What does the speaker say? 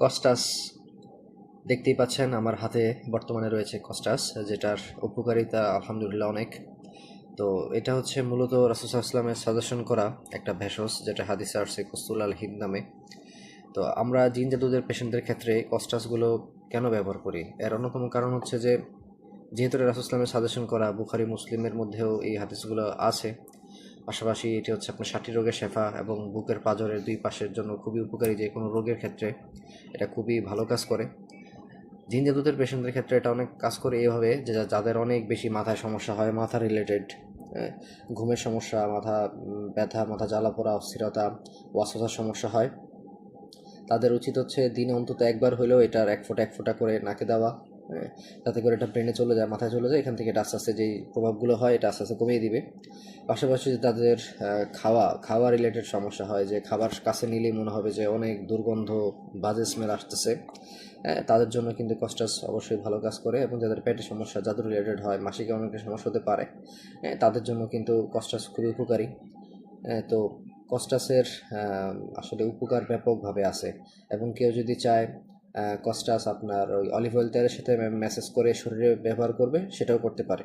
Costus দেখতেই পাচ্ছেন আমার হাতে বর্তমানে রয়েছে কস্টাস, যেটার উপকারিতা আলহামদুলিল্লাহ অনেক। তো এটা হচ্ছে মূলত রাসূল সাল্লাল্লাহু আলাইহি ওয়াসাল্লামের সাজেশন করা একটা ভেষজ, যেটা হাদিসে আসছে কস্তুল আল হিন্দ নামে। তো আমরা জিন জাদুদের পেশেন্টদের ক্ষেত্রে কস্টাসগুলো কেন ব্যবহার করি, এর অন্যতম কারণ হচ্ছে যে যেহেতু এটা রাসূল সাল্লাল্লাহু আলাইহি ওয়াসাল্লামের সাজেশন করা, বুখারী মুসলিমের মধ্যেও এই হাদিসগুলো আছে। পাশাপাশি এটি হচ্ছে আপনার 60 রোগের শেফা এবং বুকের পাঁজরের দুই পাশের জন্য খুবই উপকারী, যে কোনো রোগের ক্ষেত্রে এটা খুবই ভালো কাজ করে। জিন জাদুদের পেশেন্টদের ক্ষেত্রে এটা অনেক কাজ করে এভাবে যে যাদের অনেক বেশি মাথায় সমস্যা হয়, মাথা রিলেটেড, ঘুমের সমস্যা, মাথা ব্যথা, মাথা জ্বালা পোড়া, অস্থিরতা, ওয়াসওয়াসার সমস্যা হয়, তাদের উচিত হচ্ছে দিনে অন্তত একবার হলেও এটার এক ফোঁটা করে নাকে দেওয়া। যাতে করে এটা ব্রেনে চলে যায়, মাথায় চলে যায়, এখান থেকে এটা আস্তে আস্তে যেই প্রভাবগুলো হয় এটা আস্তে আস্তে কমিয়ে দিবে। পাশাপাশি যে তাদের খাওয়া রিলেটেড সমস্যা হয়, যে খাবার কাছে নিলেই মনে হবে যে অনেক দুর্গন্ধ, বাজে স্মেল আসতেছে, তাদের জন্য কিন্তু কস্টাস অবশ্যই ভালো কাজ করে। এবং যাদের পেটের সমস্যা, যাদের রিলেটেড হয়, মাসিকে অনেকের সমস্যা হতে পারে, তাদের জন্য কিন্তু কস্টাস খুবই উপকারী। তো কস্টাসের আসলে উপকার ব্যাপকভাবে আছে। এবং কেউ যদি চায় কস্টাস আপনার ওই অলিভ অয়েল তেলের সাথে ম্যাসেজ করে শরীরে ব্যবহার করবে, সেটাও করতে পারে।